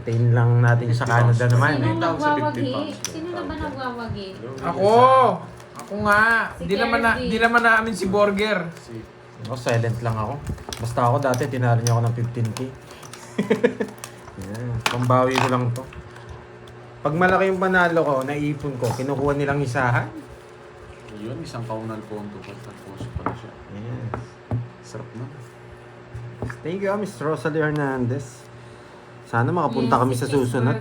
Maintain lang natin sa Canada naman. Sino Eh. nagwawagi? Sino na ba nagwawagi? Ako! Ako nga! Si Di Kirby. naman namin si Burger. Ako, silent lang ako. Basta ako dati, tinalo niya ako ng 15K. Yan, pambawi ko lang to. Pag malaki yung panalo ko, naipon ko, kinukuha nilang isahan. Yun, isang kaunan pondo pa. Tapos pala siya. Yes. Sarap na. Thank you, Miss Rosalie Hernandez. Sana makapunta kami sa susunod.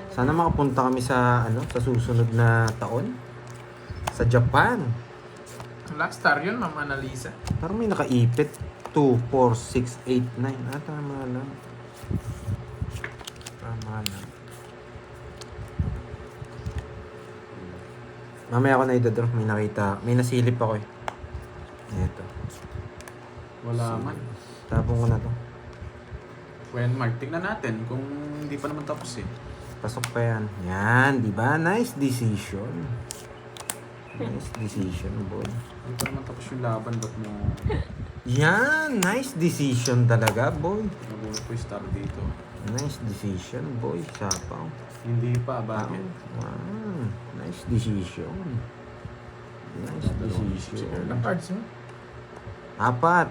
Sana makapunta kami sa sa susunod na taon. Sa Japan. Last star yun, Ma'am Annalisa. Parang may nakaipit. 2, 4, 6, 8, 9. Ah, tama lang. Tama lang. Mamaya ako na idadraw. May nakita. May nasilip ako eh. Ito. Wala man. Tapon ko na to. When Mark, tignan natin kung hindi pa naman tapos eh. Pasok pa yan. Yan, di ba? Nice decision. Nice decision, boy. Hindi pa naman tapos yung laban. Ba't mo Yan, nice decision talaga, boy. nagulat ko yung star dito? Nice decision, boy. Sapaw. Hindi pa, bakit? Wow, nice decision. Nice decision. Ilang cards mo? 4.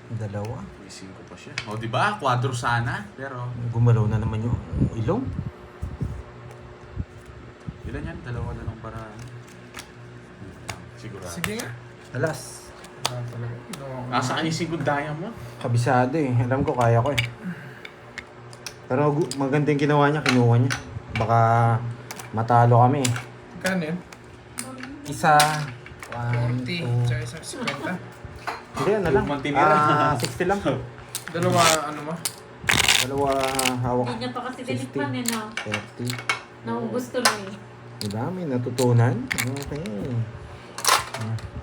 Dalawa. May 5 pa siya. O, di ba? Quadro sana. Pero, Gumalaw na naman yung ilong. ilan yan? Dalawa na lang para... Sigurado. Sige nga. Alas. Ah, talaga. Nasa kanya yung 5 diamond. Kabisado eh. Alam ko, kaya ko eh. Pero maganda yung ginawa niya. Kinuha niya. Baka matalo kami eh. Kano yun? Isa. 1, 40. 2. Tsaka isang 50. Hindi, ano lang. Lumang tinira. 60 lang. Dalawa, ano mo? Dalawa hawak. Hindi niya pa kasi tinikman eh, no? 30. Naubos tuloy. Diba? May natutunan. Okay.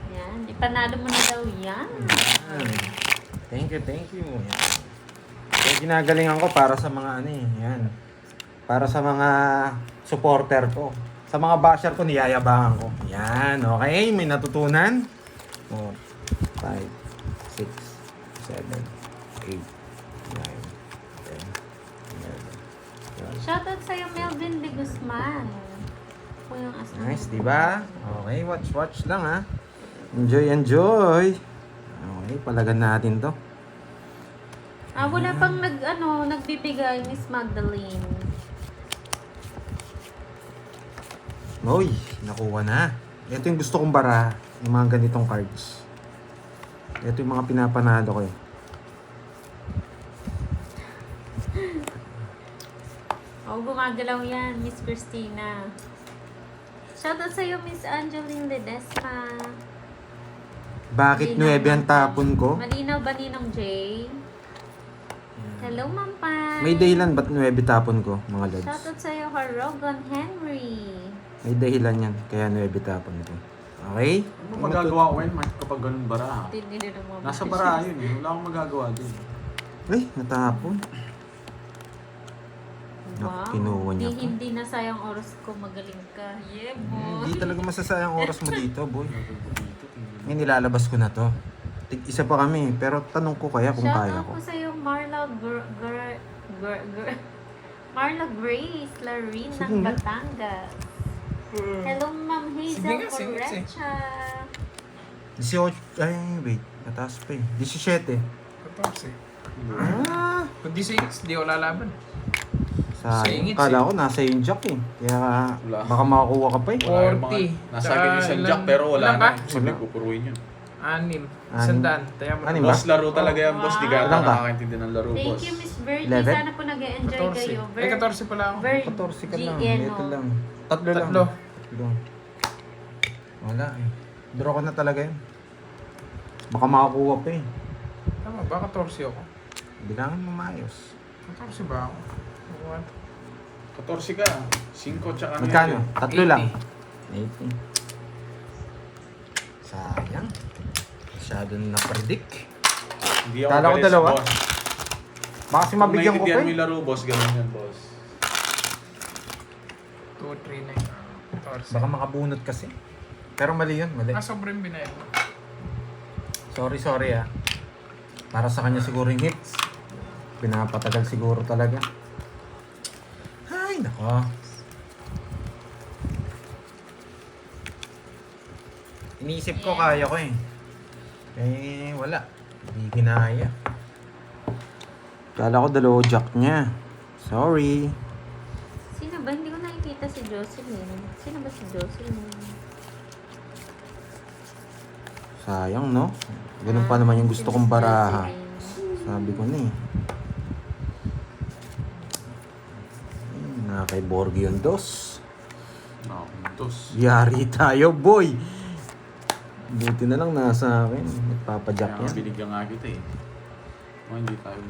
Yan, ipanalo mo na daw yan. Yan. Thank you, thank you. Yan. Kaya ginagalingan ko para sa mga ano eh. Yan. Para sa mga supporter ko. Sa mga basher ko, niyayabangan ko. Yan, okay. May natutunan. 4, 5, 6, 7, 8, 9, 10, 11, 12. Shoutout sa'yo, Melvin de Guzman. Ako yung asawa. Nice, di ba? Okay, watch lang ha. Enjoy. Okay, palagan natin to. Ah, wala pang nagbibigay, Miss Magdalene. Uy, nakuha na. Ito yung gusto kong bara. Yung mga ganitong cards. Ito yung mga pinapanalo ko eh. Oh, gumagalaw yan, Miss Christina. Shoutout sa'yo, Miss Angeline Ledesma. Bakit 9 ang tapon ko? Malinaw ba Ninong J? Hello, Ma'am Pan. May dahilan ba't 9 tapon ko, mga lods? Shoutout sa'yo, Harogan Henry. May dahilan yan, kaya 9 tapon ko. Okay? Ano magagawa ko yun, Mark, kapag ganun bara? Hindi na naman. Nasa bara yun eh. Wala akong magagawa din. Ay, natapon. Wow. Kinuha niya pa. Hindi na sayang oras ko, magaling ka. Yeah, boy. Hindi talaga masasayang oras mo dito, boy. May nilalabas ko na to. Isa pa kami, pero tanong ko kaya kung kaya Shoutout ko. po sa'yo, Marla Grace Larin Sige ng nga. Batangas. Hello, Ma'am Hazel Sige nga. Correcha. 18, ay wait, mataas pa eh. 17. 14. Ah! Kung di 6, di ako lalaban. Sayang. Singit, Kala ko nasa yung jack eh. Kaya Wala. baka makakuha ka pa eh. Wala yung mga, 40. nasa akin yung isang jack, pero wala Ilan ba? na. Sabi ko, puruin yun. 6. Isandaan. Tayo mo. Anim ba? Boss, laro talaga yan, boss. Di ka Ilan ka? nakakaintindi ng laro, Thank boss. you, Miss Birdie. 11? Sana po nag-enjoy 14. kayo. Eh, 14 pala ako. 14 ka lang. GN, Ito oh. lang. Tatlo lang. Tatlo. Tatlo. Wala eh. Draw ko na talaga yun. Baka makakuha pa eh. Tama ba? 14 ako. Bilangan mo maayos. 14 ba ako? 14 ka. 5 tsaka Magkano? medyo. Tatlo 80. lang. 80. Sayang. Masyado na na-predict. Hindi ako Kala ko galit sa dalawa. boss. Baka kasi Kung mabigyan ko pa naiintindihan mo eh. yung laro, boss, ganun yan, boss. 2, 3, 9. 14. Baka makabunot kasi. Pero mali yun, mali. Ah, sobrang binayad mo. Sorry ah. Para sa kanya siguro yung hits. Pinapatagal siguro talaga. Ay, nako. Iniisip ko kaya ko eh. Eh, wala. Hindi ginaya. Kala ko dalawa jack niya. Sorry. Sino ba? Hindi ko nakikita si Jocelyn. Sino ba si Jocelyn? Sayang, no? Ganun pa naman yung gusto kong baraha. Sabi ko na eh. Na kay Borgi yung dos. Nakakuntos. Yari tayo, boy! Buti na lang nasa akin. Nagpapajack Kaya nga yan. binigyan nga kita eh. O hindi tayo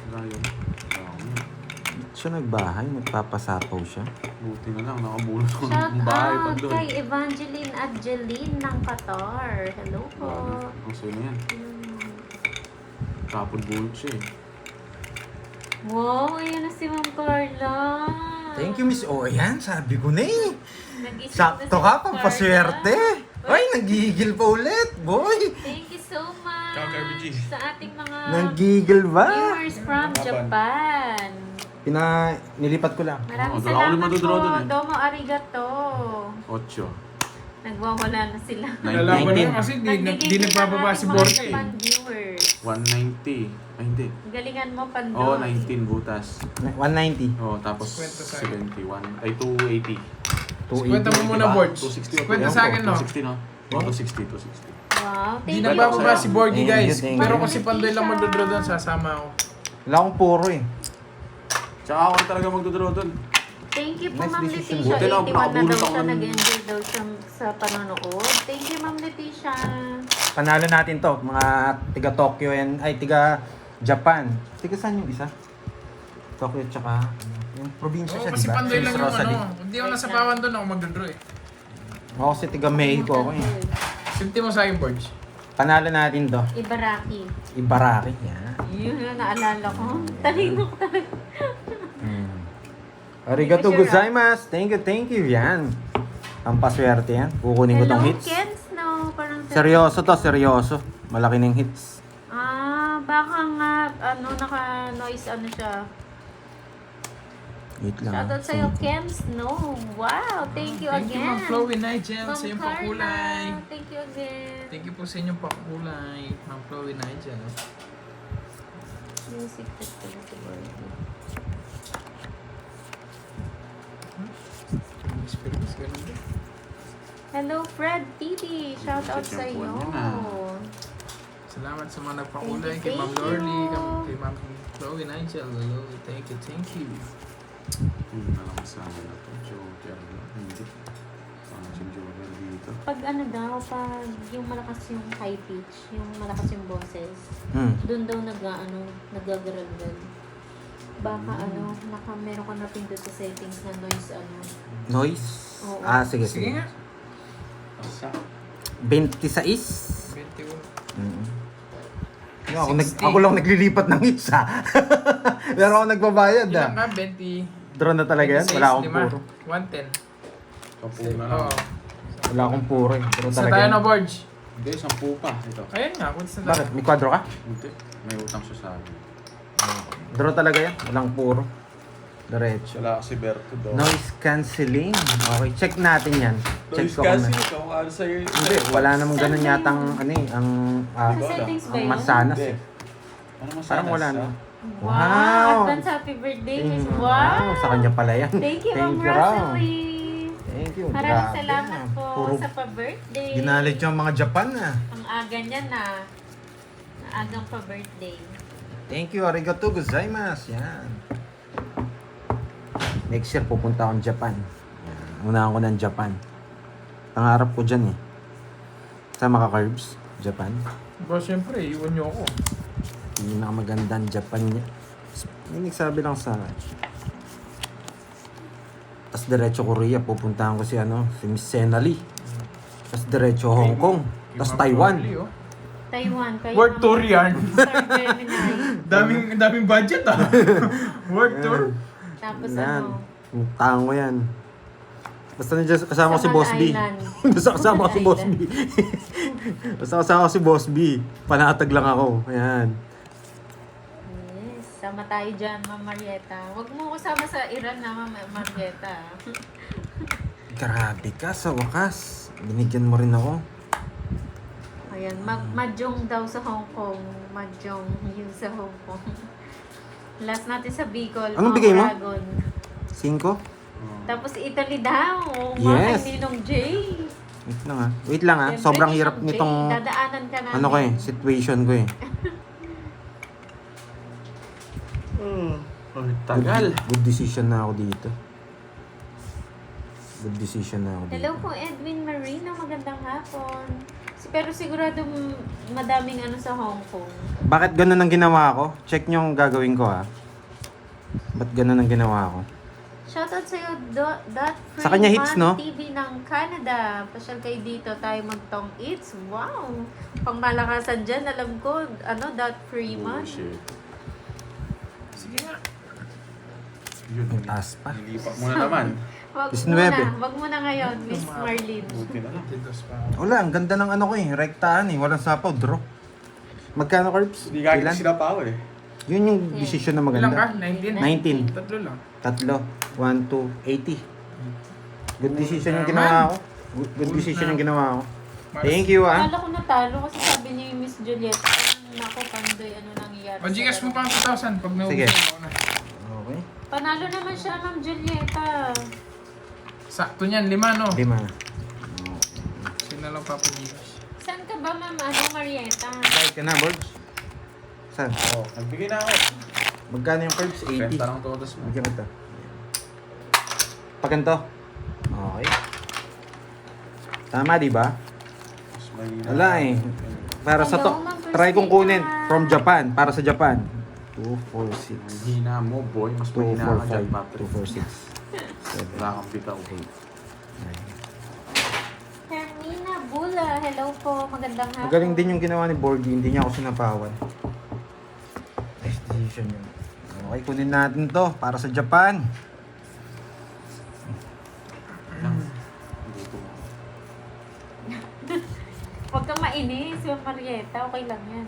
Gayo. Siya nagbahay, nagpapasapaw siya. Buti na lang, nakabulos ko Shout ng bahay pa out doon. kay Evangeline at Jeline ng Qatar. Hello po. Ang suyo na yan. Hmm. Tapon bulot siya eh. Wow, ayan na si Ma'am Carla. Thank you, Miss. Oh, ayan, sabi ko na eh. Nag-isip na si Sakto ka, Ma'am pampaswerte. Carla. Ay, nagigil pa ulit, boy. Thank you so much Kaka-RBG. sa ating mga Nagigil ba? viewers from Japan. Nilipat ko lang. Maraming Doon ako ulit salamat madudraw po. dun eh. Domo arigato. 8. Nagwawala na sila. Nalaman 19. mo kasi di nagbababa si Borge. Japan viewers. 190. Ay hindi. Galingan mo, Pandoy. Oo, 19 butas. 190. Oo, tapos Kwenta sa akin. 71. Ay, 280. 280. Kwenta mo muna, Diba? Borge. 260. Kwenta sa akin, no? 260, no? Oo, 260, 260. Wow, Di thank you. nagbababa si Borge, Thank you, guys. thank Pero you. kung si Pandoy lang magdodraw doon, sasama ako. Wala akong puro eh. Tsaka ako na talaga magdodraw doon. Thank you po, Next Ma'am decision. Leticia. Buti lang, 81 na daw nakabulot siya. ako ng- Nag-enjoy daw siya sa panonood. Thank you, Ma'am Leticia. Panalo natin to, mga tiga Tokyo and ay tiga Japan. Tiga saan yung isa? Tokyo tsaka yung probinsya Oo, siya, kasi di ba? Pandoy lang Miss yung Rosalie. ano. Hindi ako nasa pawan doon, ako magdodraw eh. Ako kasi tiga Mexico ako eh. Sinti mo sa akin, Borge. Panalo natin to. Ibaraki. Ibaraki. Yan. Yun yung naalala ko. Talino ko talaga. Arigato Thank you, Sir gozaimasu. Thank you. Yan. Ang paswerte yan. Kukunin ko Hello, tong hits. Ken Snow. Parang Seryoso to, seryoso. Malaki ng hits. Baka nga, naka-noise ano siya. Wait lang. Shoutout sa'yo, Ken Snow. Wow, thank you Thank you, again. Ma'am Chloe Nigel, Ma'am sa iyong Carla, pakulay. thank you again. Thank you po sa inyong pakulay, Ma'am Chloe Nigel. Music test pala si Borgie. Experience ganun din. Hello, Fred TV. Shoutout Si sa iyo. Champion yan, Salamat sa mga nagpakulay, Thank you, kay Ma'am thank Lorly, you. kay Ma'am Chloe Nigel. Hello, thank you, thank you. Na lang sa akin na to. Joker na. Hindi. Saan si Joker dito? Pag pag yung malakas yung high pitch, yung malakas yung boses, doon daw nagagaragdag. Baka meron ka na pindot sa settings na noise Noise? Oo. Sige. Sige nga. Sa 26? 21. Ako lang naglilipat ng hits ha. Pero ako nagbabayad Ilan ha. ka? 20? Drone na talaga yan. Wala akong 26, puro. 110. Kapu na lang. Oo. Wala akong puro eh. Drone Sa talaga tayo yan. na, Borge. Hindi, 10 pa. Ito. Ayan nga, kung sa Bakit? May kwadro ka? Hindi. May utang siya sa akin. Draw talaga yan. Walang puro. Diretso. Wala kasi Berto doon. Noise cancelling. Okay, check natin yan. Check ko kung may- ikaw ano sa'yo. Hindi, wala namang ganun yatang ang Sa settings ba ang yun? masanas eh. Ano masanas? Parang wala na. Wow! Wow! Advance happy birthday, Miss. Wow! Wow! Sa kanya pala yan. Thank you, Ma'am Raw. Rosalie. Thank you. Maraming Grabe. salamat po Puro sa pa-birthday. ginalit yung mga Japan ah. Ang aga niya na. Ang agang pa-birthday. Thank you, arigato gozaimasu. Yan. Next year pupunta akong Japan. Yan. Unahan ko ng Japan. Pangarap ko dyan eh. Sama ka, Carbs? Japan. Bro, syempre, iwan niyo ako. Pinakamagandang Japan niya. May nagsabi lang sa akin. Tapos diretso Korea, pupuntahan ko si Miss Sena Lee. Tapos diretso Hong Kong. Tapos Taiwan. Taiwan. Kayo World ang tour yan. Star Gemini. daming budget World tour. Tapos Yan. Puntahan ko yan. Basta nandiyan kasama ko si Sa Boss B. Island. Basta kasama ko si Boss B. Island. Basta kasama ko si Boss B. Panatag lang ako. Ayan. Yes, sama tayo dyan, Ma'am Marieta. Huwag mo kasama sa Iran na, Ma'am Marieta. Grabe ka, sa wakas. Binigyan mo rin ako. Ayan, Mahjong daw sa Hong Kong. Mahjong yun sa Hong Kong. Last natin sa Bicol. Anong Mount bigay mo? Dragon. 5? Tapos Italy daw. Yes. Mga Ninong J. Wait lang ah. Wait lang ah. Siyempre, Sobrang Ninong hirap J, nitong dadaanan ka namin. ano ko eh, situation ko eh. Tagal. Good decision na ako dito. Good decision na ako dito. Hello po, Edwin Marino. Magandang hapon. Pero sigurado madaming ano sa Hong Kong. Bakit ganun ang ginawa ko? Check nyo yung gagawin ko ha. Ba't ganun ang ginawa ko? Shoutout sa'yo, Sa kanya hits, no? TV ng Canada. Pasyal kayo dito, tayo mag-tong eats. Wow! Pang malakasan dyan, alam ko, ano, Freeman. Bullshit. Sige nga. Yun. Ang taas pa. Nilipat mo na naman. Wag 19. muna, wag muna ngayon, Miss Marlene. Buti na lang. Titos pa. Wala, ang ganda ng ano ko eh. Rektahan eh. Walang sapaw, draw. Magkano, Curbs? Hindi ka Ilan? sila pa eh. Yun yung decision na Ilan ka? maganda. 19? 19. Tatlo lang. Tatlo. 1, 2, 80. Good decision yung Naman. ginawa ko. Good decision yung ginawa ko. Thank you ah. Akala ko natalo kasi sabi ni Miss Juliet, nako, Pandoy, ano nangyayari. O, Gcash mo pa ang 2,000 pag Sige. naubusin mo na. Okay. Panalo naman siya, Ma'am Julieta. Sakto niyan, 5 no? 5. Sige na lang Papa Gcash. Saan ka ba, Ma'am Marieta? Bayad ka na, Borgs? Saan? Oh, nagbigay na ako. Magkano yung Curbs? 80. Benta lang todos mo. Bigyan kita. Paganto. Okay. Tama, di ba? Mas mahina. Wala eh. Para sa to, Hello, Ma'am try kong kunin Christina. from Japan. Para sa Japan. 2, 4, 6. Ang hina mo, boy. Mas 2, mahina 4, ka dyan, 5. Patrick. 2, 4, 6. Wala kang bitaw. 8. 9. Hermina Bula, hello po, magandang hapon. Magaling din yung ginawa ni Borgie. Hindi niya ako sinapawan. Nice decision yun. Okay, kunin natin to para sa Japan. Dito mo. Huwag kang mainis, Ma'am Marieta, okay lang yan.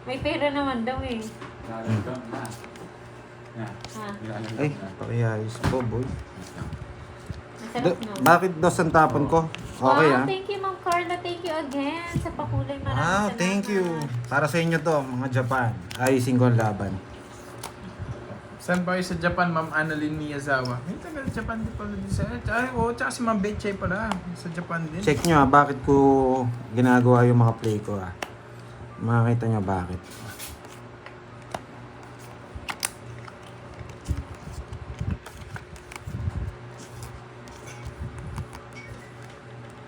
May pera naman daw eh. Nalagay ka na. Na. Ha, Nilalagay Ay, ka na. pakiyayos po, boy. masarap no? Bakit dos ang tapon ko? Okay Wow, ah. thank you Ma'am Carla, thank you again sa pakulay. Maraming Wow, salamat. thank you. Para sa inyo to, mga Japan. Ayusin ko ang laban. Saan ba kayo sa Japan, Ma'am Annalyn Miyazawa? May taga Japan din pala din sa... Ay, oo, tsaka si Ma'am Betchay pala. Sa Japan din. Check nyo ah, bakit ko ginagawa yung mga play ko ah. Makakita nyo bakit.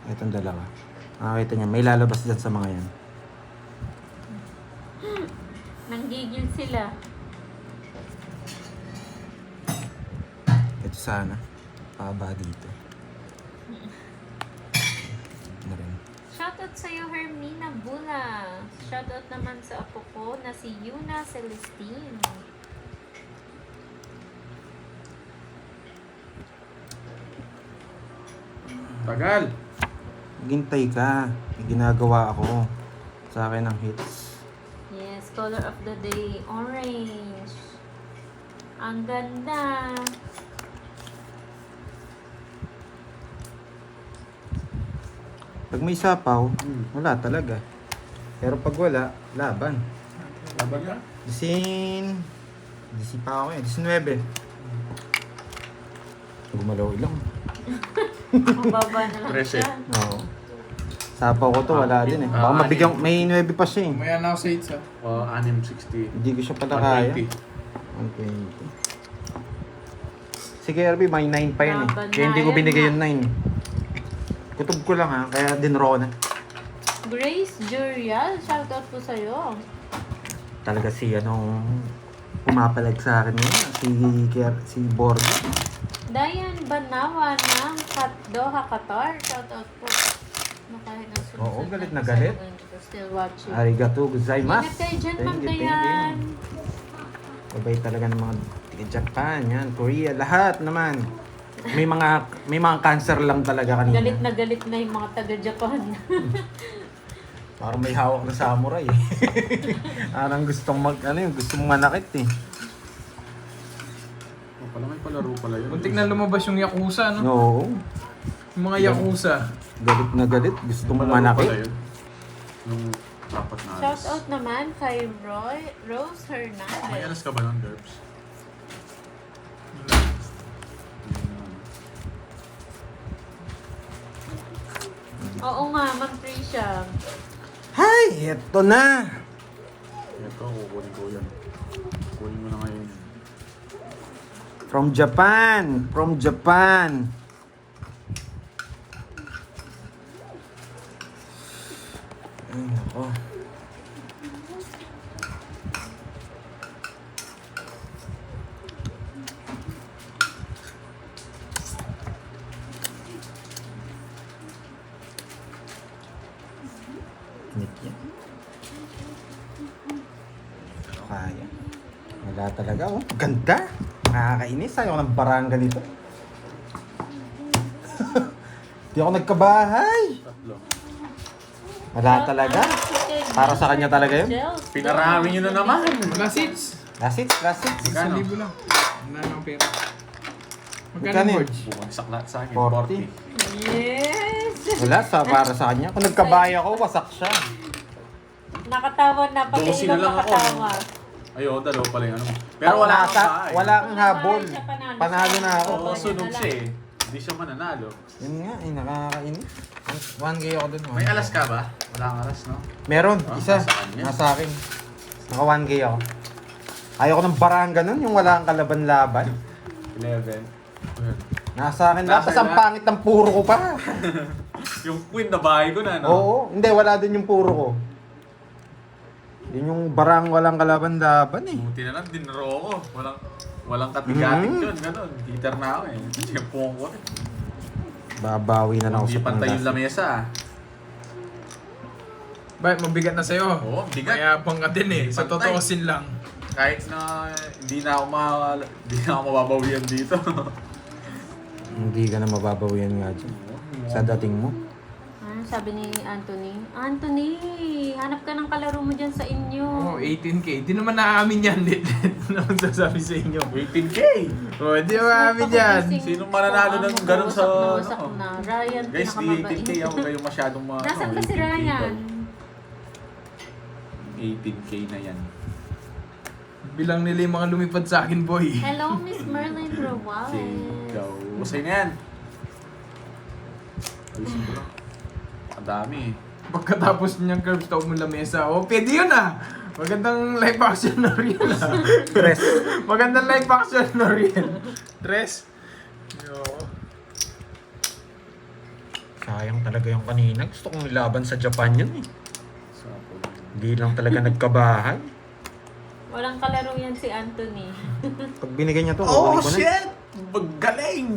Itong dalawa. Makakita nyo, may lalabas dyan sa mga yan. Nanggigil sila. Ito sana. Paba dito. Ano rin. Shoutout sa'yo, Hermina Bula. Shoutout naman sa apo ko na si Yuna Celestine. Tagal. Maghintay ka. May ginagawa ako. Sa akin ang hits. Yes, color of the day, orange. Ang ganda. Pag may sapaw, wala talaga. Pero pag wala, laban. Laban ka? Disin pa ako eh. 19. Gumalaw ilang. Mababa na lang Reset. siya. Oo. Sapaw ko to, wala din eh. Baka mabigyan, may 9 pa siya eh. Umaya na ako sa 8 ah. O, 660. Hindi ko siya pala kaya. 120. 120. Sige, RB, may 9 pa yun eh. Laban Kaya hindi na ko yan, binigay ha? yung 9. Kutob ko lang ha, kaya dinro na. Grace Jurial, shoutout po sa'yo. Talaga si anong pumapalag sa akin ngayon, si Borgo. Diane Banawa ng Doha, Qatar. Shoutout po. No, kahit ang sunod-sunod Oo, galit na sa galit. mga still watching. Arigato gozaimasu. Ingat kayo dyan, Ma'am Thank you. Dayan. Babay talaga ng mga taga Japan, yan, Korea, lahat naman. may mga cancer lang talaga kanina. Galit na yung mga taga-Japan. Parang may hawak na samurai eh. Parang gustong gustong manakit eh. Oh, pala may palaro pala yun. Muntik na lumabas yung Yakuza, no? No. Yung mga Yakuza. Galit na galit, gusto mo Palaro pala manakit. yun. Nung apat na alas. Shout out naman kay Rose May Hernandez. alas ka ba nun, Derbs? Oo nga, Ma'am Tricia. Hay, eto na. Ito, kukunin ko yan. Kunin mo na ngayon. From Japan. Ay, nako. Init yan. Kaya. Wala talaga, oh. Ganda. Nakakainis. Ayaw ng barangay nito. Di ako nagkabahay. Tatlo. Wala talaga. Para sa kanya talaga yun. Pinarami nyo na naman. Wala seats. Last hits. Magkano? 1,000 lang. Wala nang pera. Magkano Magkano, yun? George? Bumagsak lahat sa akin. 40. Yes! Wala, para sa kanya. Kung nagkabahay ako, wasak siya. Nakatawa na. Pati Dosi na ilang lang ako. nakatawa. Ayo, dalawa pala yung ano mo. Pero wala kang bahay. Wala kang habol. Wala siya, Panalo na ako. Oo, sunog siya eh. Hindi siya mananalo. Yun nga, nakakainis. 1K ako dun. May alas ka ba? Wala kang alas, no? Meron, Ah, isa. nasa kanya. Nasa akin. Naka 1K ako. Ayoko ng barangay nun, yung wala kang kalaban-laban. 11. Nasa akin lang, Nasa tas ang na. pangit ng puro ko pa. Yung queen na bahay ko na, no? Oo, hindi, wala din yung puro ko. Yun yung barang walang kalaban-laban eh. Buti na lang, dinro ko. Walang katigating Mhm. yun, gano'n. Heater na ako eh. Kasi yung puwang ko eh. Babawi na lang ako Hindi sa pantay yung panglas. lamesa ah. Bakit mabigat na sa'yo? Oo, bigat. Mayabang ka din eh. Sa Pantay. totoosin lang. Kahit na hindi na ako mababawian dito. Hindi ka na mababawian nga dyan. Sa dating mo. Sabi ni Anthony, Anthony, hanap ka ng kalaro mo dyan sa inyo. Oo, 18K. Di naman naamin yan. Di naman sasabi sa inyo. 18K! Oo, di maamin yan. Sino mananalo ng ganun sa, Wasak ano? na. Ryan, Guys, di 18K ako kayo masyadong mga... Nasaan ba si 18K Ryan? daw. 18K na yan. Bilang nila yung mga lumipad sa akin, boy. Hello, Miss Merlin Okay, Rowales. go. Masay na yan. Alisin ko lang. Ang dami eh. Pagkatapos niyang curve stop mo lamesa, oh, pwede yun ah! Magandang live action na rin ah. Tres. Magandang live action na rin. Tres. Yo. Sayang talaga yung kanina. Gusto kong ilaban sa Japan yun eh. Sapo. Hindi lang talaga nagkabahay. Walang kalaro yan si Anthony. Pag binigay niya to, Oh kukunin ko na. shit! Magaling!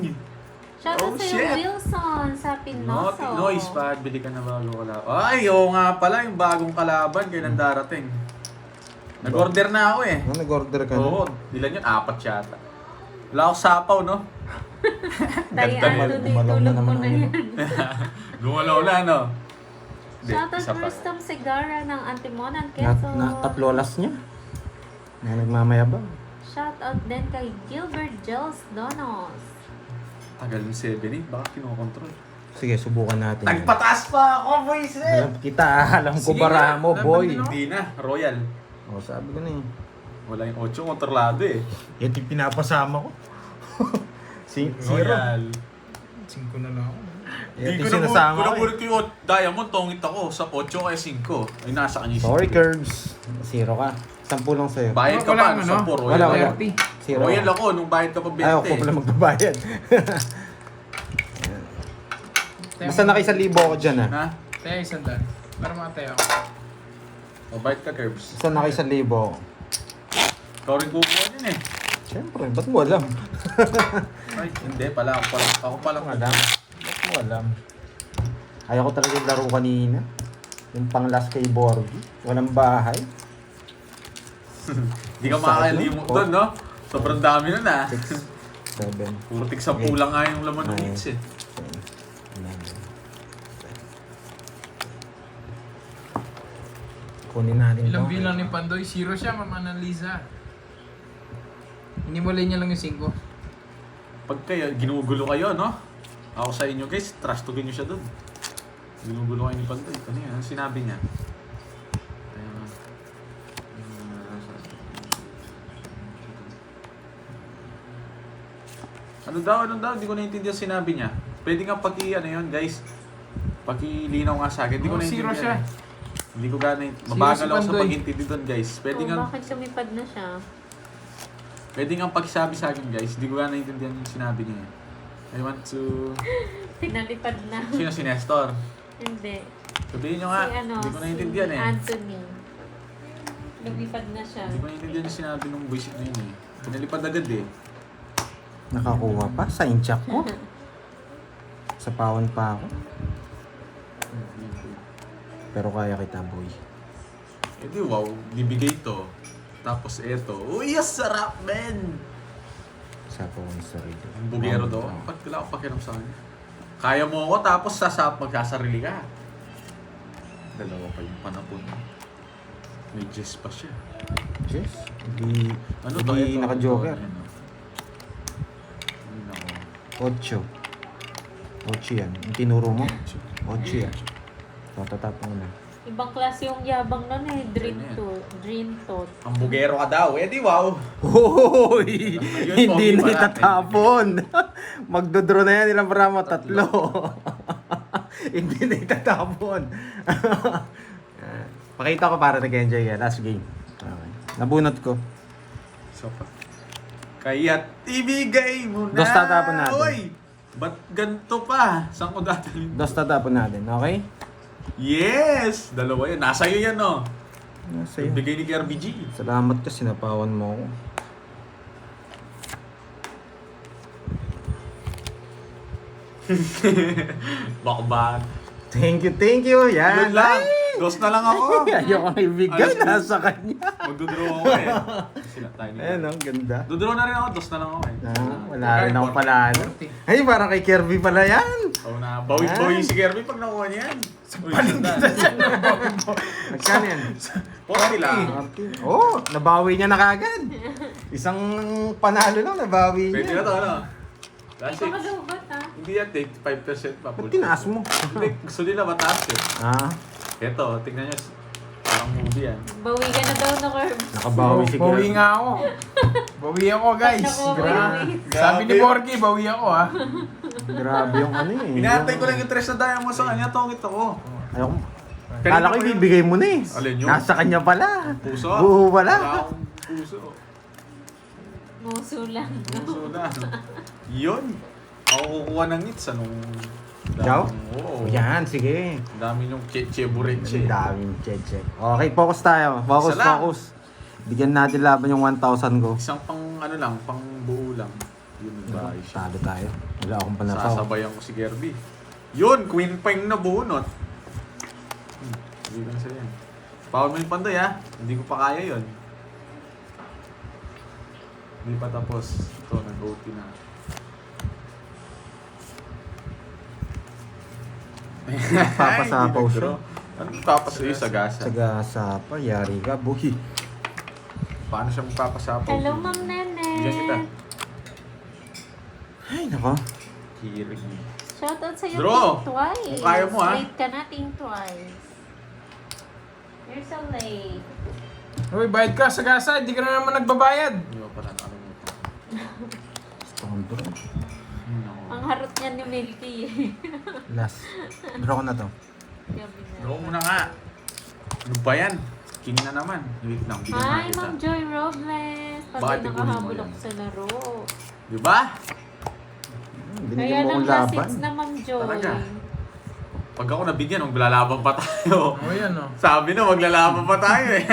Shoutout Oh, sa'yo, shit. Wilson, sa No, Pinoso. Pinoy's pa. Bili ka na bago kalaban. Ay, oo nga pala. Yung bagong kalaban kayo nang darating. Nag-order na ako eh. Ano, nag-order ka na? Oo, ilan yun? 4 yata. Wala ako sapaw, no? Tay Ganda Anthony, gumalaw na tulog naman mo na ang yan. Gumalaw na, no? Hindi, Shoutout isa pa. Rustam Segara ng Antimonan, Na, Quezon. na tatlo alas niya. Na nagmamayabang. Shoutout din kay Gilbert Gels Donos. Tagal ng 7-8, baka kinokontrol. Sige, subukan natin. yan. Nagpataas pa ako, boys eh! Alam kita, alam ko Sige bara nga, mo, laban boy. din ako. Hindi na, Royal. O, sabi ko na eh. Wala yung 8 kontrolado eh. Yan yung pinapasama ko. Zero. Royal. 5 na lang ako. Yan Hindi yung ko sinasama ko nabulit eh. ko yung Diamond, tongit ako sa 8 kaya 5. Ay, nasa kanya yung Sorry, 5. Curbs. Zero ka. 10 lang sa'yo. Bayad ka Wala, pa, ano? 10 Royal. Wala, wala. 30. Zero. Royal ako, nung bayad ka pa 20. Ayaw ko pala magbabayad. Basta naka 1,000 ako dyan ah. Ha? Tayo isang daan. Para makatayo ako. O, bayad ka, Curbs. Basta naka 1,000 ako. Ikaw rin kukuha yun eh. Siyempre, ba't mo alam? Ay, hindi pala. Ako pala. Alam. Ba't mo alam? Ayaw ko talaga yung laro kanina. Yung pang last kay Borgi. Walang bahay. Hindi ka makakalimot doon, no? Sobrang dami nun ah. 7, Puro tig 10 lang nga yung laman ng Nine. hits eh. 11. Kunin natin Ilang to. bilang ni Pandoy? 0 siya, Ma'am Annalisa. Hinimulay niya lang yung 5. Pag kayo, ginugulo kayo, no? Ako sa inyo guys, trash talkin nyo siya dun. Ginugulo kayo ni Pantoy. Ano sinabi niya? Ano daw? Hindi ko naintindihan sinabi niya. Pwede nga ano yun, guys. Pakilinaw nga sa akin. Hindi ko Oh, naintindihan. 0 siya. Hindi ko gano'n. Mabagal si ako sa Pandoy. pag-intindi doon, guys. Pwede nga, bakit sumipad na siya? pwede nga pagsabi sa akin, guys. Hindi ko gano'n naintindihan yung sinabi niya. I want to... Tinalipad na. Sino si Nestor? Hindi. Sabihin nyo nga. Si ano, Hindi ko naintindihan si eh. Anthony. Lumipad na siya. Hindi ko naintindihan yung sinabi nung buisit na yun eh. Pinalipad agad eh. Nakakuha pa sa inchak ko. Sa pawon pa ako. Pero kaya kita, boy. Eh di wow, bibigay to. Tapos eto. Uy, sarap men! Sa pawon sarili. Ang bugero daw. Ba't wala akong pakiram sa kanya? Kaya mo ako tapos magsasarili ka. Dalawa pa yung panapon. May Jess pa siya. Yes. Hindi, Ano to? hindi Ito, naka-joker. ano, ano. Ay, nako. 8. 8 yan. Yung tinuro mo? 8 yan. So, tatapang na. Ibang klase yung yabang nun eh. Dream Ano yan? to. Dream thought. Ang bugero ka daw. Eh di wow. Hoy! Yun, Hindi pogi na pala. itatapon. Magdodraw na yan ilang para tatlo. Hindi na itatapon. Pakita ko para nag-enjoy ka. Last game. Okay. Nabunot ko. So, kaya ibigay mo na. Dos tatapon natin. Uy! Ba't ganito pa? Saan ko dadalhin? Dos tatapon natin. Okay? Yes! Dalawa yan. Nasa iyo yan, no? Nasa Yung iyo. bigay ni KRBG. Salamat ka. Sinapawan mo ako. Bakban. Thank you. Yan. Yun lang. Dos na lang ako. Ayoko na ibigay. Alas dos. Nasa kanya. Magdodraw ako eh. Sila tayo ni Ayan, ang ganda. Dodraw na rin ako. Dos na lang ako eh. Wala rin akong panalo. Ay, parang kay Kirby pala yan. Oo na. Bawi si Kirby pag nakuha niya yan. Magkano yan? 40 lang. Oh, nabawi niya na kagad. Isang panalo lang, nabawi Pwede na niya. to, ano? That's Ikaw it. kalubat ha. Hindi yan, take 5% pa. Ba't tinaas mo? Hindi, gusto nila mataas eh. Ah, Eto, tingnan nyo. Parang movie yan. Bawi ka na daw na Curb. nakabawi si Bawi Kirby. nga ako. Bawi ako, guys. Naku, Grabe. bawi. Sabi ni Borgie, bawi ako, ha. Grabe yung ano eh. Inaantay ko lang yung 3 na diamond sa kanya. Tongit ako. Ayoko. Kanina Kala ko pa yun. ibibigay mo na eh. Alin yun? Nasa kanya pala. Puso. Buo Wala pala. akong puso. Nguso lang. Puso na. Yun. Ako kukuha ng hits. Anong... Ikaw? Oo. Yan, sige. Ang dami yung cheche bureche. Ang daming cheche. Okay, focus tayo. Focus, Isa lang. focus. Bigyan natin laban yung 1,000 ko. Isang pang ano lang, pang buo lang. Yun ba? Talo tayo. Wala akong panapaw. Sasabayan ko si Kirby. Yun, Queen Peng na bunot. Hindi ko na sa'yo yan. Power mo yung Pandoy ha. Hindi ko pa kaya yun. Hindi pa tapos. Ito, nag-OT na. Papasapaw siya. Anong papasayo sa gasa? Sagasa pa, yari ka, boy. Paano siya magpapasapaw? Hello, Ma'am Nene. Bigyan kita. Ay, nako. Kirig. Shoutout sa'yo, Draw. Think Twice. Kung kaya mo, ha? Late ka na, Think Twice. You're so late. Uy, bayad ka sa gasa. Hindi ka na naman nagbabayad. Hindi ko pala ano mo ito. Gusto kong draw. Ang harot niya ni Milky. Last. Draw ko na to. Gabi na. Draw mo na nga. Ano ba yan? King na naman. Wait lang, bigyan Hi, na Ma'am kita. Joy Robles. Bakit Pagka ikunin mo nakahabol yan? ako sa laro. Diba? Kaya Binigyan mo lang akong last laban. hits na Ma'am Joy. Talaga? Pag ako nabigyan, maglalaban pa tayo. O, yan, o. Sabi na, maglalaban pa tayo eh.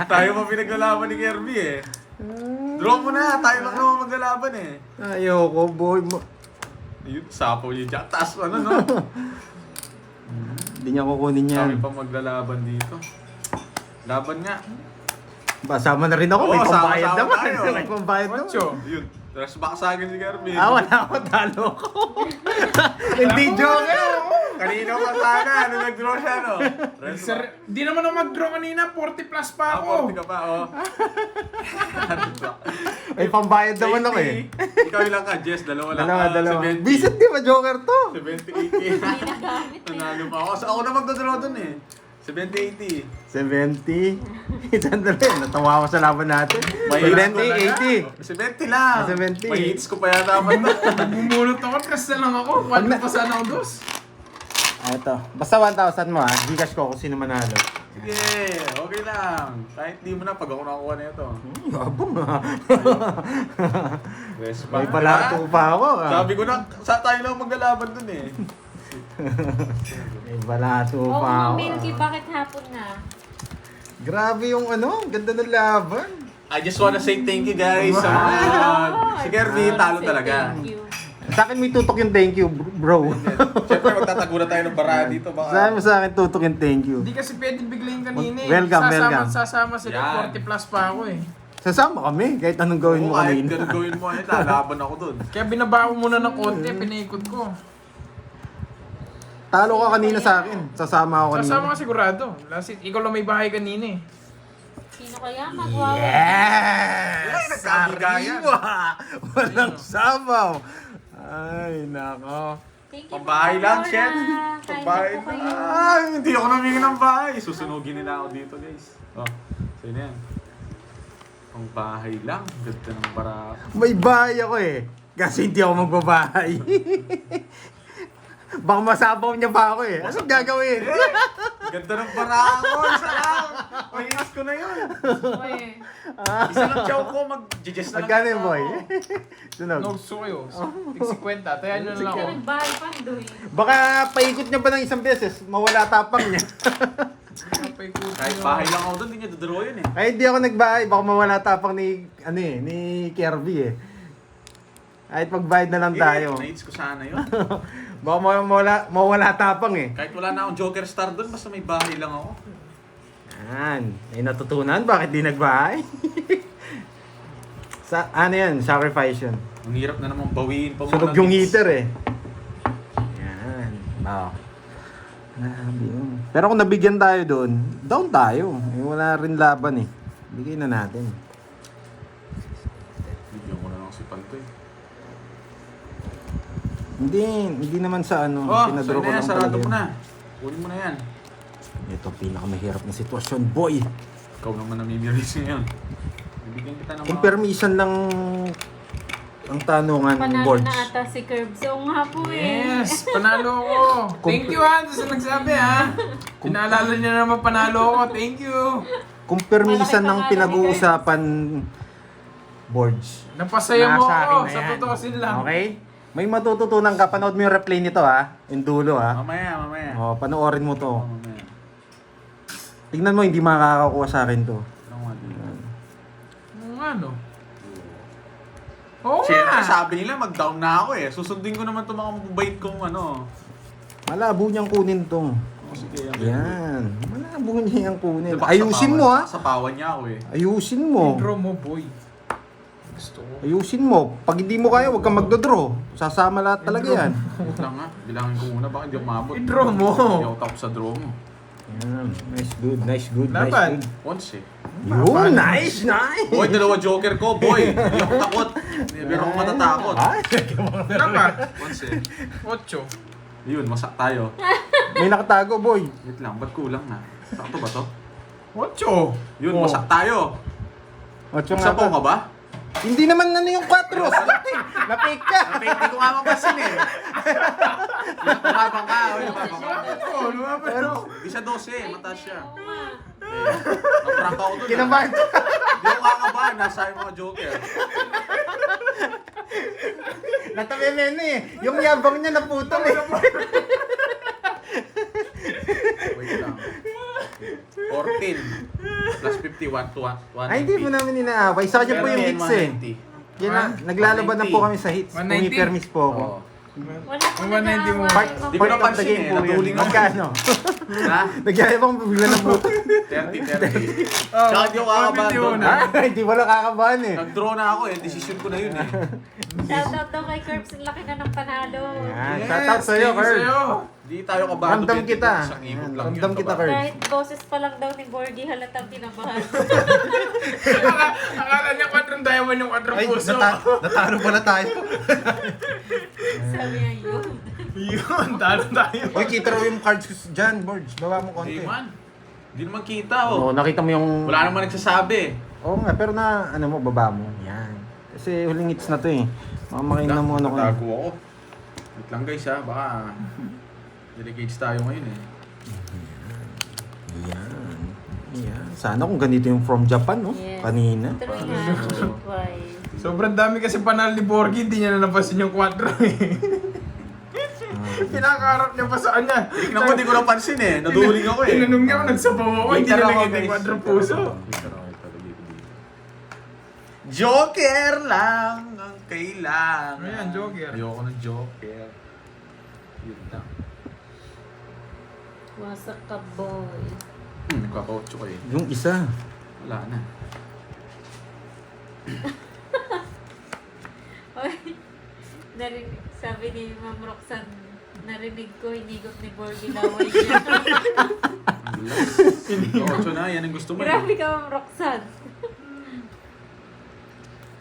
Tayo pa pinaglalaban ni Kirby eh. Draw mo na, tayo lang naman maglalaban eh. Ayoko, boy. Yun, sapo yun dyan. Taas ano no? Hindi niya kukunin yan. Kami pa maglalaban dito. Laban nga. Basama na rin ako. May Oo, pambayad sama-sama naman. tayo. May pambayad naman. Ocho. Yun. Tapos baka sa akin si Kirby. Wala ako, talo ko. Hindi joker. Kanina pa sana, ano nag-draw siya, no? Di naman ako mag-draw kanina, 40 plus pa Ako, ako. ka pa, oh. May pambayad naman ako eh. Ikaw ilang ka, Jess, dalawa lang. Dalawa. 70. Visit di ba joker to? 70-80. Hindi nagamit eh. Nanalo pa ako. So, ako na magdodraw dun eh. 70-80. 70. Sandali, natawa ko sa laban natin. May 70, 80. 70 lang. 70. May hits ko pa yata dapat na. Bumulot ako, kasi lang ako. Wala pa sana ako dos. Ito. Basta 1,000 mo ha. Gcash ko kung sino manalo. Sige, okay lang. Kahit di mo na pag ako nakakuha na ito. Abang ha. Respect. May palato pa ako ha. Sabi ko na, sa tayo lang maglalaban dun eh. May palato Oo, pa ako. Milky, bakit hapon na? Grabe yung ano, ganda ng laban. I just wanna say thank you guys sa mga... Si Kirby, talo Say talaga. Thank you. Sa akin may tutok yung thank you, bro. Siyempre, magtatago na tayo ng bara dito. Sa akin tutok yung thank you. Hindi kasi pwede biglayin kanina eh. Welcome. Sasama sila, Yan. 40 plus pa ako eh. Sasama kami, kahit anong gawin mo Kahit kanina. ganun gawin mo, lalaban ako dun. Kaya binaba ko muna ng konti, pinaikot ko. Talo ka kanina sa akin. Sasama ako kanina. Sasama ka sigurado. Ikaw lang may bahay kanina eh. Sino kaya magwawa? Yes! Ay, nagkabigayan. Sariwa! Walang sabaw. Ay, nako. Thank you, Pambahay lang, Flora. Shen. Kain Pambahay na po kayo. lang. Ay, hindi ako namingin ng bahay. Susunugin nila ako dito, guys. Oh, so yun yan. Pambahay lang. Ganda ng bara. May bahay ako eh. Kasi hindi ako magbabahay. Baka masabaw niya pa ako eh. Anong gagawin? Ganda ng bara ako. Isa lang. Mahinas ko na yun. Oy. Isa lang chow ko. Mag-judges na lang. Magkano yun, ako. boy? Sunog. No, suyo. Tig 50. Tayan nyo na lang Ito ako. nagbahay pa doy. Baka paikot niya pa ng isang beses, mawala tapang niya. Kahit bahay lang ako doon, hindi niya dodoro yun eh. Ay, hindi ako nagbahay. Baka mawala tapang ni Kirby eh. Kahit magbayad na lang tayo. Na-hits ko sana yun. Baka mawala tapang eh. Kahit wala na akong Joker Star doon, basta may bahay lang ako. Yan. May natutunan. Bakit di nagbahay? Ano yan? Sacrifice yun. Ang hirap na naman bawiin pa mo. Sunog ng yung hits. heater eh. Yan. Wow. Grabe yun. Pero kung nabigyan tayo doon, down tayo. Eh, wala rin laban eh. Bigay na natin. Bigyan ko na lang si Pantoy. Hindi naman sa ano. Oh, Pinadraw so ko na yan, lang sarado talaga mo yun. na. Kunin mo na yan. Ito ang pinakamahirap na sitwasyon, boy. Ikaw naman namimiris ngayon. Bibigyan kita ng Kung permission lang ang tanungan, Panalo boards. na ata si Curbs. Oo nga po eh. Yes, panalo ako. Thank you ha, sa nagsabi ha. Pinaalala niya naman panalo ako. Thank you. Kung permission Malaki ng pangalan pinag-uusapan, boards. Napasaya mo Nasa akin ako. na Sa yan. tutusin lang. Okay? May matututunan ka. Panood mo yung replay nito ha. Yung dulo ha. Mamaya. O, panoorin mo to. Mamaya. Tingnan mo, hindi makakakuha sa akin to. Ano nga dito? Ano? Oo Siyempre, nga. sabi nila mag-down na ako eh. Susundin ko naman itong mga mababait kong ano. Malabo niyang kunin to. Oh, sige, Yan. Malabo niya yung kunin. Diba, Ayusin mo ha. Sapawan niya ako eh. Ayusin mo. Draw mo boy. Gusto ko. Ayusin mo. Pag hindi mo kaya, huwag kang magdodraw. Sasama lahat talaga yan. Wait lang nga. Bilangin ko muna. Baka hindi ako maabot. I-draw mo. Hindi ako tapos sa draw mo. Yan. Nice, good. Nice, good. Laban. Nice, good. Once eh. Yun, nice, nice. Boy, dalawa Joker ko. Boy, hindi ako takot. Pero ako matatakot. Ay, Tama. Once eh. 8. Yun, masak tayo. may nakatago, boy. Wait lang, ba't kulang na? Sakto ba to? 8. Yun, Oh. masak tayo. Ocho nga Sapaw to. ka ba? Hindi naman ano yung 4. Napik ka. Hindi ko nga mapasin eh. Lumabang ka, Pero, Di siya 12, mataas siya. Oo nga. Naprank ako dun. Kinabahan. Hindi ako kakabahan, nasa yung mga Joker. Natamemene eh. Yung yabang niya naputol eh. Wait lang. 14 plus 51 to 190. Ay, hindi mo namin inaaway. Sa kanya po yung hits eh. Yan na, naglalaban na po kami sa hits. 190. Pumipermis po ako. Oo. Wala po Ang 190 mo. Part, Di ko part of the napansin game eh, po yun. natuling ako. Magkano? Ha? Nagyayabang bigla ng buto. 30. Tsaka hindi ako kakabahan doon. Hindi mo lang kakabahan eh. Nag-draw na ako eh. Decision ko na yun eh. Shoutout daw kay Curbs. Ang laki na ng panalo. Yan, shoutout sa'yo, thank you Kurt. sa'yo. Hindi tayo kabahan. Ramdam doon, kita. Isang ikot lang Ramdam yun, kita, kabahan. Kurt. Kahit boses pa lang daw ni Borgie, halatang kinabahan. Akala niya 4 diamond yung 4 Ay, puso. natalo pala tayo. Sabi niya yun. Yun, talo tayo. Uy, kita raw yung cards ko dyan, Borge. Baba mo konti. Hindi man. Hindi naman kita oh. Oo, nakita mo yung... Wala naman nagsasabi. Oo nga, pero na, ano mo, baba mo. Yan. Kasi huling hits na to eh. Mamakain na mo ano ko. Natago ako. Wait lang guys ha, baka delegates tayo ngayon eh. Yan. Yan. Sana kung ganito yung from Japan, no? Yes. Kanina. Tuloy nga. Twice. Sobrang dami kasi panalo ni Borgie, hindi niya na napasin yung 4 eh. Kinakaharap niya pa sa kanya. Tignan ko, di ko napansin eh. Naduling ako eh. Tinanong niya ako, nagsapaw ako, hindi Waiter na ako, lang yung guys. 4 puso. Joker lang ang kailangan. Ayan, Joker. Ayoko ng Joker. Yun lang. Wasak ka, boy. Kakautso ko eh. Yung isa. Wala na. Oy, sabi ni Ma'am Roxanne, narinig ko, hinigot ni Borgie laway niya. Ang gulas. Kakautso na, yan ang gusto mo eh. Grabe ka, Ma'am Roxanne.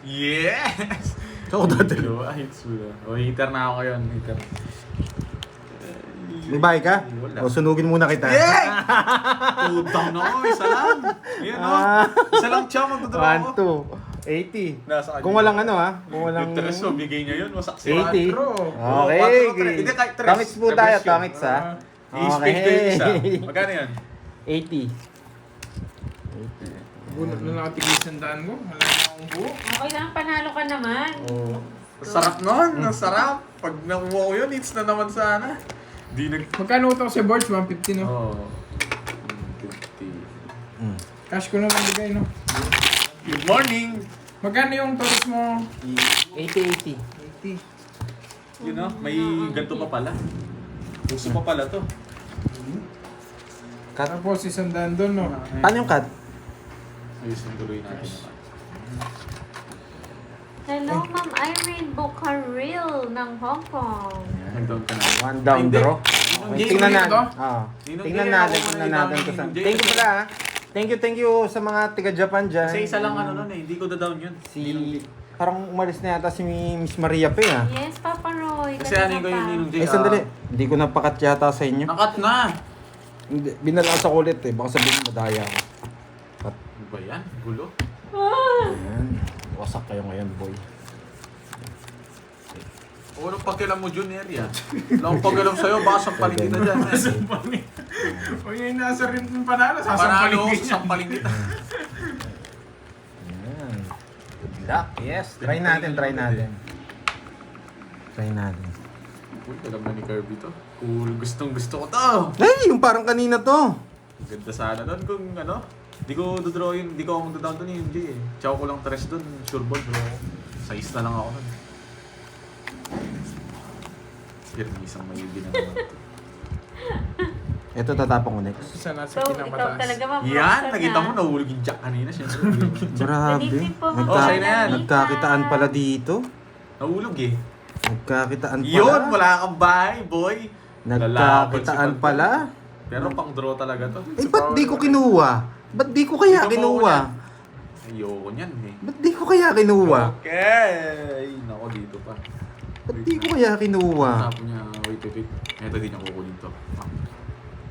Yes! Ako dati. Hits mo na. O, hitter na ako ngayon. Hitter. May bahay ka? Wala. O sunugin muna kita. Yeah! Utang na ako, isa lang. Ayan o. Isa lang siya, magdodra ako. 1, 2, 80. Nasa kanya. Kung walang ano ha? Kung walang... Yung tres mo, bigay niya yun, wasak si 80. Quattro. Okay. Oh, 4, hindi, kahit tres. Tangits po tayo, Reverse yun. tangits ha. I-speak ko yung isa. Magkano yan? 80. Bunot na nakatigis ang daan ko. Wala na akong buo. Okay lang, panalo ka naman. Oh. Sarap nun, ang sarap. Pag nakuha ko yun, hits na naman sana. Di nag... Magkano utang ko si Borge? 150 no? Oh. 50. Cash ko na lang bigay no? Good morning! Magkano yung total mo? 80. 80. Yun know, may ganito pa pala. Gusto pa pala to. Cut. Tapos isang daan doon no? Paano yung cut? Ayusin tuloy natin naman. Hello, Ma'am Irene Bucaril ng Hong Kong. Nag-down ka na. One down Hindi. draw. Ninong Okay, Jay, tingnan ulit natin. ito? Ninong Tingnan Jay, natin, ako tingnan muna natin. i-down ni Ninong Jay. Thank you pala ha. Thank you sa mga taga-Japan dyan. Kasi isa lang ano nun eh, hindi ko da-down yun. Si... Parang umalis na yata si Miss Maria Pe ha. Yes, Papa Roy. Kasi kanina ano ko yung pa. Ninong Jay. Ay, sandali. Hindi ko napakat yata sa inyo. Nakat na! Hindi, binalakas ako ulit eh. Baka sabihin madaya ako. Cut. Ano ba yan? Gulo? Ayan. Wasak kayo ngayon, boy. O anong pagkilam mo, Junior yan? Wala akong pagkilam sa'yo, baka sampalin kita dyan. Sampalin. O yung nasa rin ng panalo, Panalo sasampalin ko, din yan. sampalin kita. Ayan. Good luck. Yes. Try natin. Try natin. Uy, alam na ni Kirby to. Cool, gustong gusto ko to. Ay, yung parang kanina to. Ganda sana doon kung ano. Di ko dodraw yun, di ko ako magdodown doon yung J eh. Chow ko lang tres doon, sure ball bro. Size na lang ako nun. Isang may ginagawa to. Ito tatapang ko next. Isa nasa So, ikaw pinamataas. talaga, Ma'am Yan, Roxanne, nakita ha? mo nahulog yung jack kanina. Siyempre, Grabe. Nalipin po, Ma'am Oh, sa'yo na yan. Roxanne. Nagkakitaan pala dito. nahulog eh. Nagkakitaan pala. Yun, wala kang bahay, boy. Nagkakitaan Lalapad si pala. Pero pang draw talaga to. Eh, ba't di ko kinuha? Ba't di ko kaya Ikaw kinuha? Ayoko niyan eh. Ba't di ko kaya kinuha? Okay! Nako, dito pa. Ba't di ko kaya kinuha? Sapo niya, wait. Ito din niya kukunin to.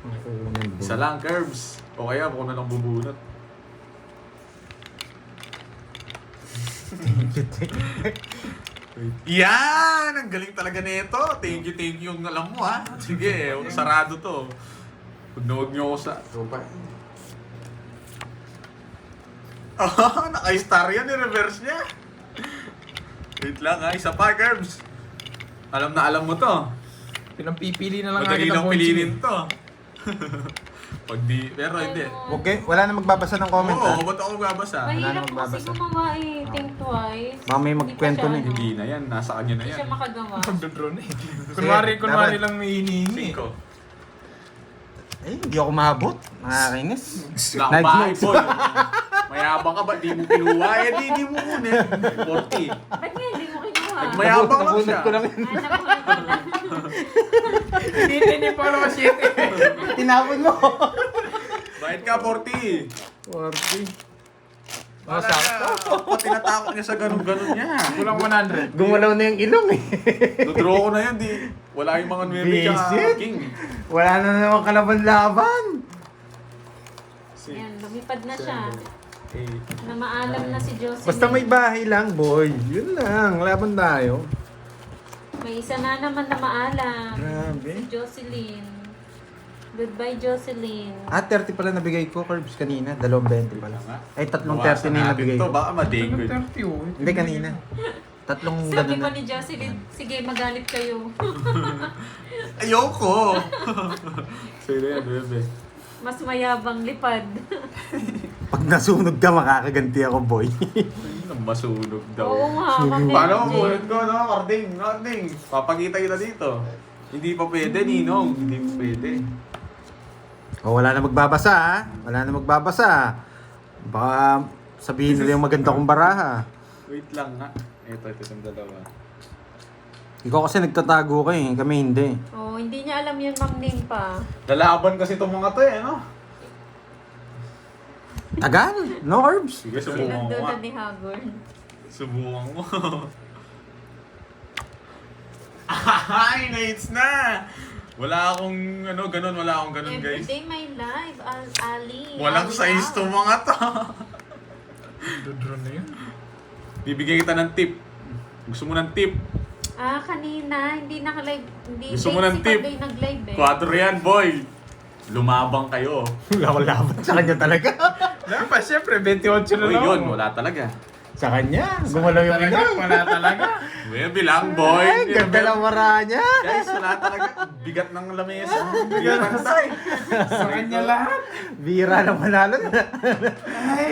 Kukunin, boy. Isa lang, Curbs. O kaya, ako na lang bubunot. Yan! Ang galing talaga nito. Thank you yung alam mo ha. Sige, sarado to. Huwag niyo ako sa... Oh, naka-star yan, i-reverse niya. Wait lang ha, isa pa, Curbs. Alam na alam mo to. Pinampipili na lang Madali agad lang ang piliin to. Pag di, pero hindi. Okay, wala na magbabasa ng comment ha. Oo, ba't ako babasa? Mahirap Wala na kasi magbabasa. gumawa eh. Think twice. Mamaya Hindi magkwento pa siya, na eh. ano, Hindi na yan, nasa kanya na Hindi yan. siya makagawa. Magdodraw na eh. Kunwari dapat. lang may hinihingi. 5. Eh, hindi ako maabot. Nakakainis. Lang bahay, boy. Mayabang ka ba? Di mo kinuha. Eh, di mo kunin. 40. Ba't nga hindi mo kinuha? Mayabang lang Nabunot siya. ko lang yun. Ay, nakuha ko lang. Hindi pa ako masyete. Tinapon mo. Bayad ka, 40. 40. Oh, sakto. Tinatakot niya sa ganun-ganun niya. Kulang 100. Gumalaw na yung ilong eh. Dodraw ko na yun, di. Wala yung mga 9 tsaka Visit. king. Wala na naman kalaban-laban. Ayan, lumipad na siya. 8. Na maalam na si Jocelyn. Basta may bahay lang, boy. Yun lang. Laban tayo. May isa na naman na maalam. Grabe. Si Jocelyn. Goodbye, Jocelyn. 30 pala nabigay ko, Curbs, kanina. 2.20 pala. Ay, 3.30 na yung nabigay to, ko. baka madengue. 30 oh. Hindi, kanina. 3 Sabi ganun ko na. ni Jocelyn, sige, magalit kayo. Ayoko! Sino yan, bebe? Mas mayabang lipad. Pag nasunog ka, makakaganti ako, boy. Ang masunog daw. Oo nga, Ma'am Paano MJ. mo ko, no? Karding. Papakita kita dito. Hindi pa pwede, Ninong. Hindi pa pwede. O, wala na magbabasa, ha? Wala na magbabasa. Baka sabihin nila yung maganda kong baraha. Wait lang nga. Ito yung dalawa. Ikaw kasi nagtatago ka eh. Kami hindi. Oh, hindi niya alam yun, Ma'am Ning pa. Lalaban kasi itong mga to eh, no? Tagal! No, Curbs? Sige, subukan ko nga. Pinagduda ni Hagorn. Subukan mo. Ay, nights na! Wala akong wala akong ganun, guys. Everyday my life, Ali. Walang Ali size out. to mga to. Dodraw na yun. Bibigyan kita ng tip. Gusto mo ng tip? Kanina, hindi naka-live. Hindi Gusto mo ng si tip? Pagay nag-live eh. 4 yan, boy. Lumabang kayo. Wala akong laban sa kanya talaga. Dapat syempre, 28 na Uy, lang. yun, wala talaga. Sa kanya, gumalaw yung Talaga, ilong. wala talaga. Webe lang, boy. Ay, ganda lang mara niya. Guys, wala talaga. Bigat ng lamesa. Bigat ng say. Sa kanya lahat. Bira na manalo na.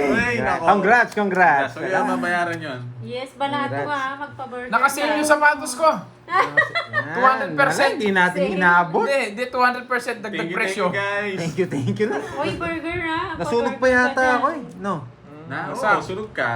Uy, nako. Congrats. So, yan, mabayaran yun. Yes, balato Congrats. magpa-birthday. Nakasale yung sapatos ko. Yan, 200%. wala, Hindi natin inaabot. Hindi 200% dagdag presyo. Guys. Thank you na. Uy, burger Nasunog pa yata ako eh. No. Na, Saan? sunog ka.